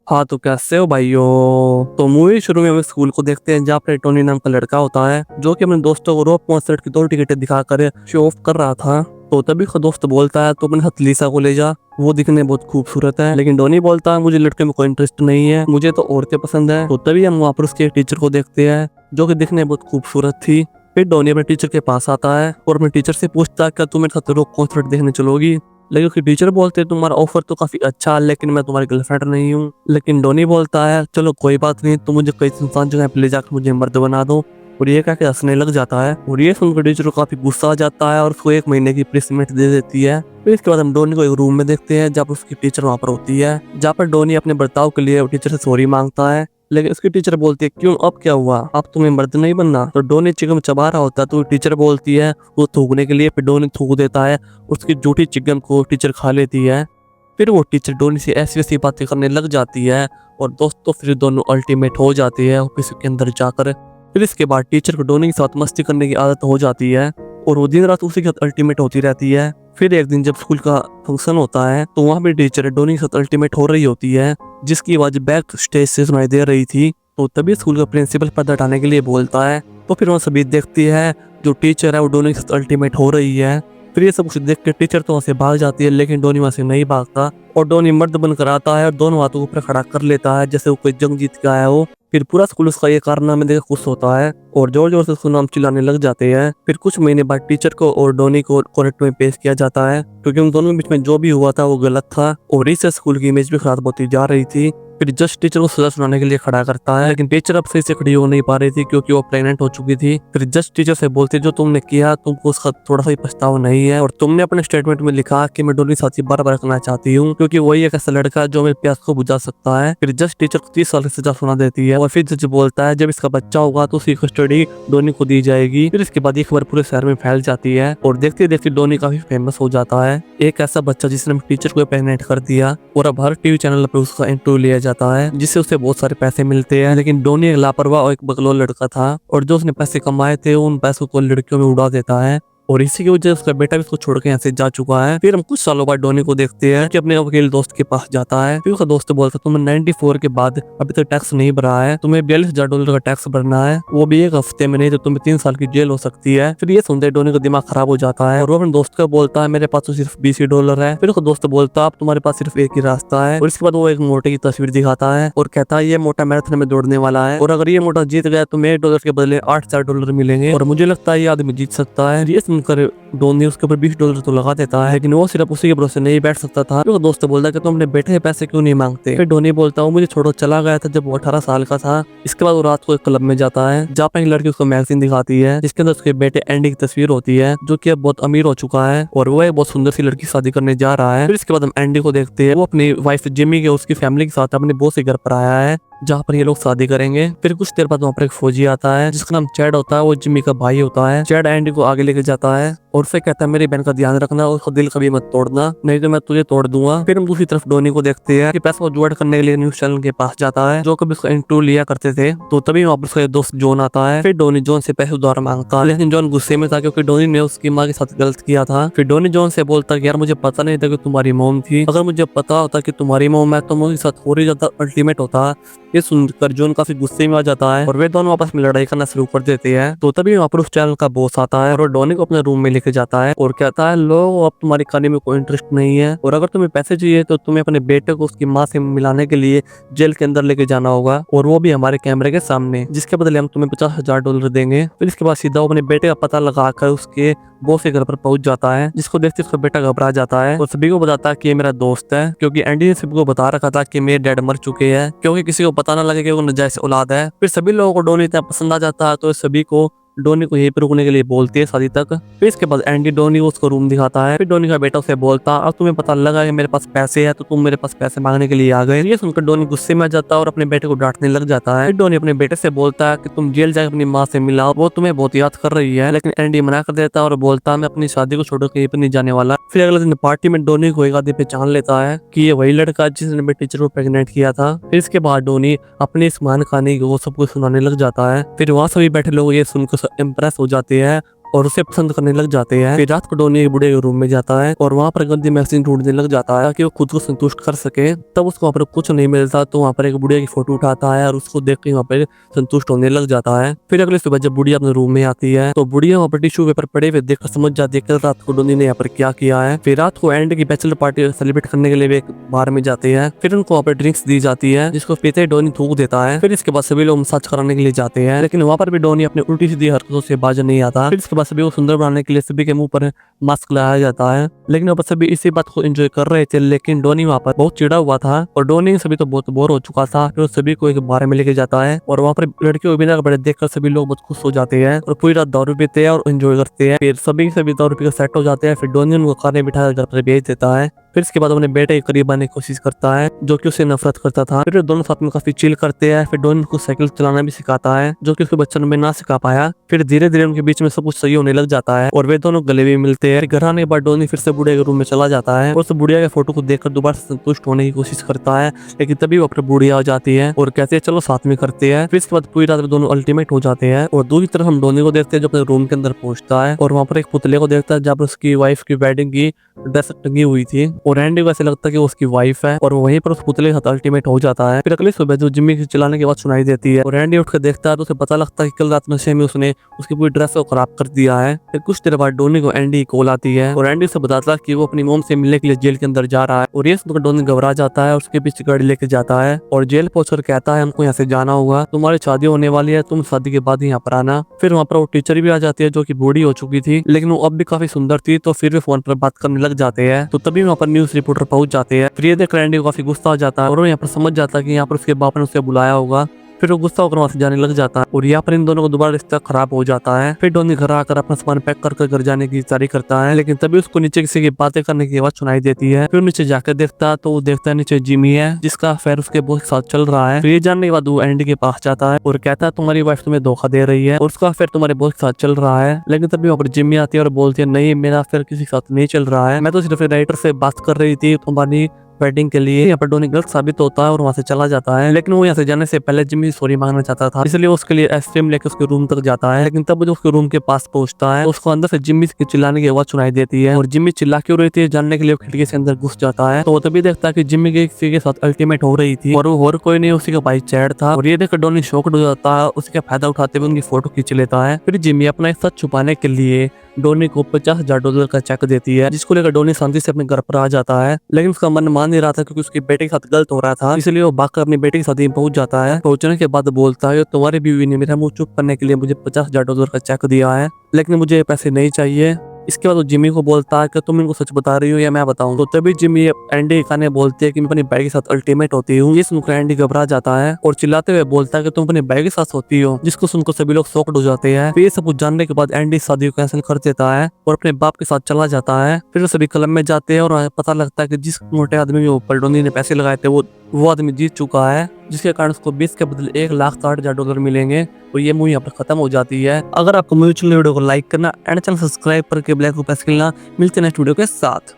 हाँ, तो कैसे हो भाइयों। तो मूवी शुरू में हम स्कूल को देखते हैं जहाँ पर टोनी नाम का लड़का होता है जो कि अपने दोस्तों को रॉक कॉन्सर्ट की 2 टिकटें दिखाकर शो ऑफ कर रहा था। तो तभी उसका दोस्त बोलता है तो अपने साथ लीसा को ले जा, वो दिखने में बहुत खूबसूरत है। लेकिन डोनी बोलता है मुझे लड़के में कोई इंटरेस्ट नहीं है, मुझे तो औरतें पसंद है। तो तभी हम वहाँ पर उसके टीचर को देखते हैं जो कि दिखने में बहुत खूबसूरत थी। फिर डोनी अपने टीचर के पास आता है और अपने टीचर से पूछता है क्या तुम मेरे साथ रॉक कॉन्सर्ट देखने चलोगी। लेकिन उसके टीचर बोलते हैं तुम्हारा ऑफर तो काफी अच्छा है लेकिन मैं तुम्हारी गर्लफ्रेंड नहीं हूँ। लेकिन डोनी बोलता है चलो कोई बात नहीं, तुम मुझे कई सुनसान जगह पे ले जाकर मुझे मर्द बना दो। और ये कह के हंसने लग जाता है और ये सुनकर टीचर को काफी गुस्सा आ जाता है और उसको 1 महीने की प्लेसमेंट दे देती है। फिर इसके बाद हम डोनी को एक रूम में देखते हैं जहाँ पर उसकी टीचर वहाँ पर होती है, जहाँ पर डोनी अपने बर्ताव के लिए टीचर से सॉरी मांगता है। लेकिन उसकी टीचर बोलती है क्यों, अब क्या हुआ, अब तुम्हें मर्द नहीं बनना। तो डोनी चिकन चबा रहा होता है तो टीचर बोलती है वो थूकने के लिए, फिर डोनी थूक देता है। उसकी जूठी चिकन को टीचर खा लेती है। फिर वो टीचर डोनी से ऐसी वैसी बातें करने लग जाती है और दोस्तों फिर दोनों अल्टीमेट हो जाती है ऑफिस के अंदर जाकर। फिर इसके बाद टीचर को डोनी के साथ मस्ती करने की आदत हो जाती है और वो दिन रात उसी के साथ अल्टीमेट होती रहती है। फिर एक दिन जब स्कूल का फंक्शन होता है तो वहाँ पे टीचर डोनी के साथ अल्टीमेट हो रही होती है जिसकी आवाज बैक स्टेज से सुनाई दे रही थी। तो तभी स्कूल का प्रिंसिपल पर्दा हटाने के लिए बोलता है तो फिर वहाँ सभी देखती है जो टीचर है वो डोनी के साथ अल्टीमेट हो रही है। फिर ये सब कुछ देख के टीचर तो वहाँ से भाग जाती है लेकिन डोनी वहाँ से नहीं भागता और डोनी मर्द बनकर आता है और दोनों हाथों को ऊपर खड़ा कर लेता है जैसे वो कोई जंग जीत के आया हो। फिर पूरा स्कूल उसका ये कारनामे देख खुश होता है और जोर जोर से उसका नाम चिल्लाने लग जाते हैं। फिर कुछ महीने बाद टीचर को और डोनी को कोर्ट में पेश किया जाता है क्योंकि उन दोनों के बीच में जो भी हुआ था वो गलत था और इससे स्कूल की इमेज भी खराब होती जा रही थी। फिर जज टीचर को सजा सुनाने के लिए खड़ा करता है लेकिन टीचर अब सही से खड़ी हो नहीं पा रही थी क्योंकि वो प्रेग्नेंट हो चुकी थी। फिर जज टीचर से बोलते जो तुमने किया तुमको उसका थोड़ा सा ही पछतावा नहीं है और तुमने अपने स्टेटमेंट में लिखा कि मैं डोनी साथी बार रखना चाहती हूँ क्योंकि वही एक ऐसा लड़का है जो मेरे प्यास को बुझा सकता है। फिर जज टीचर को 30 साल की सजा सुना देती है और फिर जज बोलता है जब इसका बच्चा होगा तो उसकी कस्टडी डोनी को दी जाएगी। फिर इसके बाद ये खबर पूरे शहर में फैल जाती है और देखते देखते डोनी काफी फेमस हो जाता है, एक ऐसा बच्चा जिसने टीचर को प्रेग्नेंट कर दिया और अब हर टीवी चैनल पर उसका इंटरव्यू लिया जाता है जिससे उसे बहुत सारे पैसे मिलते हैं। लेकिन डोनी एक लापरवाह और एक बकलोल लड़का था और जो उसने पैसे कमाए थे उन पैसों को लड़कियों में उड़ा देता है और इसी की वजह से उसका बेटा भी उसको छोड़ के यहाँ से जा चुका है। फिर हम कुछ सालों बाद डोनी को देखते हैं कि अपने वकील दोस्त के पास जाता है। फिर उसका दोस्त बोलता है तुमने 94 के बाद अभी तक टैक्स नहीं भरा है, तुम्हें $42,000 का टैक्स भरना है, वो भी 1 हफ्ते में, नहीं तो तुम्हें 3 साल की जेल हो सकती है। फिर ये सुनते डोनी का दिमाग खराब हो जाता है और वो अपने दोस्त को बोलता है मेरे पास तो सिर्फ $20 है। फिर उसका दोस्त बोलता है अब तुम्हारे पास सिर्फ एक ही रास्ता है और इसके बाद वो एक मोटे की तस्वीर दिखाता है और कहता है ये मोटा मैराथन में दौड़ने वाला है और अगर ये मोटा जीत गया तो मेरे $1 के बदले $8,000 मिलेंगे और मुझे लगता है ये आदमी जीत सकता है। ये सुनकर डोनी उसके ऊपर $20 तो लगा देता है लेकिन वो सिर्फ उसी के भरोसे नहीं बैठ सकता था। तो दोस्त बोलता है कि तुम अपने बेटे के पैसे क्यों नहीं मांगते। फिर डोनी बोलता हूँ मुझे छोड़ो चला गया था जब वो 18 साल का था। इसके बाद वो रात को एक क्लब में जाता है जहाँ पर एक लड़की उसको मैगजीन दिखाती है जिसके अंदर उसके बेटे एंडी की तस्वीर होती है जो कि अब बहुत अमीर हो चुका है और वो एक बहुत सुंदर सी लड़की शादी करने जा रहा है। फिर इसके बाद हम एंडी को देखते हैं, वो अपनी वाइफ जिमी के उसकी फैमिली के साथ अपने बॉस के घर पर आया है जहाँ पर ये लोग शादी करेंगे। फिर कुछ देर बाद वहाँ पर एक फौजी आता है जिसका नाम चैड होता है, वो जिम्मी का भाई होता है। चैड एंडी को आगे लेके जाता है और उसे कहता है मेरी बहन का ध्यान रखना और उसका दिल कभी मत तोड़ना नहीं तो मैं तुझे तोड़ दूंगा। फिर हम दूसरी तरफ डोनी को देखते हैं कि पैसा को जुगाड़ करने के लिए न्यूज चैनल के पास जाता है जो कभी उसका इंटरव्यू लिया करते थे। तो तभी वहाँ पर उसका दोस्त जॉन आता है। फिर डोनी जॉन से पैसे उधार मांगता है लेकिन जॉन गुस्से में था क्योंकि डोनी ने उसकी माँ के साथ गलत किया था। फिर डोनी जॉन से बोलता है यार मुझे पता नहीं था कि तुम्हारी मोम थी, अगर मुझे पता होता कि तुम्हारी मोम है तो मेरे साथ और ही ज्यादा अल्टीमेट होता। ये सुनकर जॉन काफी गुस्से में आ जाता है और वे दोनों आपस में लड़ाई करना शुरू कर देते हैं। तो तभी वहाँ पर उस चैनल का बॉस आता है और डोनी को अपने रूम में लेके जाता है और कहता है लो अब तुम्हारी कहानी में कोई इंटरेस्ट नहीं है और अगर तुम्हें पैसे चाहिए तो तुम्हें अपने बेटे को उसकी माँ से मिलाने के लिए जेल के अंदर लेके जाना होगा और वो भी हमारे कैमरे के सामने, जिसके बदले हम तुम्हें $50,000 देंगे। फिर इसके बाद सीधा अपने बेटे का पता लगाकर उसके बॉस के घर पर पहुंच जाता है जिसको देखते उसका बेटा घबरा जाता है और सभी को बताता है कि ये मेरा दोस्त है क्योंकि एंडी ने सभी को बता रखा था कि मेरे डैड मर चुके हैं क्योंकि किसी को पता ना लगे कि वो नजायज औलाद है। फिर सभी लोगों को डोनी इतना पसंद आ जाता है तो सभी को डोनी को यहीं पर रुकने के लिए बोलती है शादी तक। फिर इसके बाद एंडी डोनी को उसको रूम दिखाता है। फिर डोनी का बेटा उसे बोलता अब तुम्हें पता लगा कि मेरे पास पैसे है तो तुम मेरे पास पैसे मांगने के लिए आ गए। ये सुनकर डोनी गुस्से में आ जाता है और अपने बेटे को डांटने लग जाता है। फिर डोनी अपने बेटे से बोलता है कि तुम जेल जाकर अपनी माँ से मिलाओ, वो तुम्हें बहुत याद कर रही है। लेकिन एंडी मना कर देता है और बोलता है मैं अपनी शादी को छोड़कर कहीं पर नहीं जाने वाला। फिर अगले दिन पार्टी में डोनी को एक आदमी पहचान लेता है कि ये वही लड़का जिसने मेरे टीचर को प्रेग्नेंट किया था। फिर इसके बाद डोनी अपनी इस महान कहानी को सबको सुनाने लग जाता है। फिर वहाँ सभी बैठे लोग ये सुनकर इम्प्रेस हो जाते हैं और उसे पसंद करने लग जाते हैं। फिर रात को डोनी एक बूढ़े के रूम में जाता है और वहाँ पर गंदी मैगजीन ढूंढने लग जाता है कि वो खुद को संतुष्ट कर सके। तब उसको वहाँ पर कुछ नहीं मिलता तो वहाँ पर एक बुढ़िया की फोटो उठाता है और उसको देख के वहाँ पर संतुष्ट होने लग जाता है। फिर अगले सुबह जब बुढ़िया अपने रूम में आती है तो बुढ़िया वहाँ पर टिश्यू पेपर पड़े हुए देखकर समझ जाती है कि रात को डोनी ने यहाँ पर क्या किया है। फिर रात को एंड की बैचलर पार्टी सेलिब्रेट करने के लिए वे एक बार में जाते हैं। फिर उनको वहाँ पर ड्रिंक्स दी जाती है जिसको पीते ही डोनी थूक देता है। फिर इसके बाद सभी लोग मसाज कराने के लिए जाते हैं लेकिन वहाँ पर भी डोनी अपने उल्टी सीधी हरकतों से बाज नहीं आता। फिर इसके बाद सभी को सुंदर बनाने के लिए सभी के मुंह पर मास्क लगाया जाता है लेकिन वहाँ पर सभी इसी बात को एंजॉय कर रहे थे। लेकिन डोनी वहाँ पर बहुत चिढ़ा हुआ था और डोनी सभी तो बहुत बोर हो चुका था। फिर सभी को एक बार में लेके जाता है और वहाँ पर लड़कियों को बिना कपड़े देखकर सभी लोग बहुत खुश हो जाते हैं और पूरी रात दारू पीते हैं और एंजॉय करते हैं। फिर सभी दारू पीकर सेट हो जाते हैं। फिर डोनी उनको कार में बिठा घर पर भेज देता है। फिर इसके बाद अपने बेटे के करीब आने की कोशिश करता है जो कि उसे नफरत करता था। फिर दोनों साथ में काफी चिल करते हैं। फिर डोनी को साइकिल चलाना भी सिखाता है जो कि उसके बचपन में ना सिखा पाया। फिर धीरे धीरे उनके बीच में सब कुछ सही होने लग जाता है और वे दोनों गले भी मिलते हैं। घर आने के बाद डोनी फिर से बुढ़िया के रूम में चला जाता है और उस बुढ़िया के फोटो को देखकर दोबारा से संतुष्ट होने की कोशिश करता है लेकिन तभी वो अपनी बुढ़िया आ जाती है और कहते हैं चलो साथ में करते हैं। फिर इसके बाद पूरी रात दोनों अल्टीमेट हो जाते हैं और दूसरी तरफ हम डोनी को देखते हैं जो अपने रूम के अंदर पहुंचता है और वहाँ पर एक पुतले को देखता है जहाँ पर उसकी वाइफ की वेडिंग की ड्रेस टंगी हुई थी और एंडी को ऐसे लगता है कि वो उसकी वाइफ है और वहीं पर उस पुतले के साथ अल्टीमेट हो जाता है। फिर अगली सुबह जो जिम्मी की चिल्लाने की बात सुनाई देती है और एंडी उठकर देखता है तो उसे पता लगता है कि कल रात नशे में उसने उसकी पूरी ड्रेस को खराब कर दिया है। फिर कुछ देर बाद डोनी को एंडी कॉल आती है और एंडी उसे बताता है कि वो अपनी मोम से मिलने के लिए जेल के अंदर जा रहा है और ये सुनकर डोनी घबरा जाता है और उसके पीछे गाड़ी लेके जाता है और जेल पहुंचकर कहता है हमको यहाँ से जाना होगा, तुम्हारी शादी होने वाली है, तुम शादी के बाद यहाँ पर आना। फिर वहाँ पर वो टीचर भी आ जाती है जो कि बूढ़ी हो चुकी थी लेकिन वो अब भी काफी सुंदर थी तो फिर वे फोन पर बात करने लग जाते हैं। तो तभी वहाँ पर न्यूज रिपोर्टर पहुंच जाते हैं। फिर ये देख एंडी को काफी गुस्सा आ जाता है और वो यहाँ पर समझ जाता है कि यहाँ पर उसके बाप ने उसे बुलाया होगा। फिर वो गुस्सा होकर वहां से जाने लग जाता है और यहाँ पर इन दोनों को दोबारा रिश्ता खराब हो जाता है। फिर डोनी घर आकर अपना सामान पैक कर घर जाने की तैयारी करता है लेकिन तभी उसको नीचे किसी की बातें करने की आवाज सुनाई देती है। फिर नीचे जाकर देखता है तो वो देखता है नीचे जिमी है जिसका अफेयर उसके बहुत साथ चल रहा है। फिर ये जानने के बाद वो एंडी के पास जाता है और कहता है तुम्हारी वाइफ तुम्हें धोखा दे रही है और उसका अफेयर तुम्हारे बहुत साथ चल रहा है। लेकिन तभी वहाँ पर जिमी आती है और बोलती है नहीं मेरा अफेयर किसी के साथ नहीं चल रहा है, मैं तो सिर्फ राइटर से बात कर रही थी तुम्हारी वेडिंग के लिए। यहाँ पर डोनी गलत साबित होता है और वहाँ से चला जाता है लेकिन वो यहाँ से जाने से पहले जिम्मी सॉरी मांगना चाहता था इसलिए उसके लिए आइसक्रीम लेकर उसके रूम तक जाता है। लेकिन तब जो उसके रूम के पास पहुंचता है उसको अंदर से जिम्मी की चिल्लाने की आवाज सुनाई देती है और जिम्मी चिल्ला क्यों रही थी जानने के लिए खिड़की से अंदर घुस जाता है। तो वो तभी देखता है कि जिम्मी के किसी के साथ अल्टीमेट हो रही थी और वो और कोई नहीं उसी का भाई चैड था और ये देखकर डोनी शॉक्ड हो जाता है, उसका फायदा उठाते हुए उनकी फोटो खींच लेता है। फिर जिम्मी अपना एक सच छुपाने के लिए डोनी को $50,000 का चेक देती है जिसको लेकर डोनी शांति से अपने घर पर आ जाता है लेकिन उसका मन मान नहीं रहा था क्योंकि उसकी बेटे के साथ गलत हो रहा था इसलिए वो भागकर अपनी बेटे की शादी में पहुंच जाता है। पहुंचने के बाद बोलता है तुम्हारी बीवी ने मेरा मुंह चुप करने के लिए मुझे $50,000 का चेक दिया है लेकिन मुझे ये पैसे नहीं चाहिए। इसके बाद वो जिमी को बोलता है कि तुम इनको सच बता रही हो या मैं बताऊं। तो तभी जिमी एंडी खाने बोलती है कि मैं अपनी बाइक के साथ अल्टीमेट होती हूँ। ये सुनकर एंडी घबरा जाता है और चिल्लाते हुए बोलता है कि तुम अपनी बाइक के साथ होती हो जिसको सुनकर सभी लोग शॉक्ड हो जाते हैं। फिर ये सब कुछ जानने के बाद एंडी शादी को कैंसिल कर देता है और अपने बाप के साथ चला जाता है। फिर सभी क्लब में जाते हैं और पता लगता है कि जिस मोटे आदमी के ऊपर डोनी ने पैसे लगाए थे वो आदमी जीत चुका है जिसके कारण उसको 20 के बदले $1,60,000 मिलेंगे और ये मूवी यहाँ पर खत्म हो जाती है। अगर आपको वीडियो को लाइक करना एंड चैनल सब्सक्राइब करके बेल आइकन को प्रेस करना। मिलते हैं नेक्स्ट वीडियो के साथ।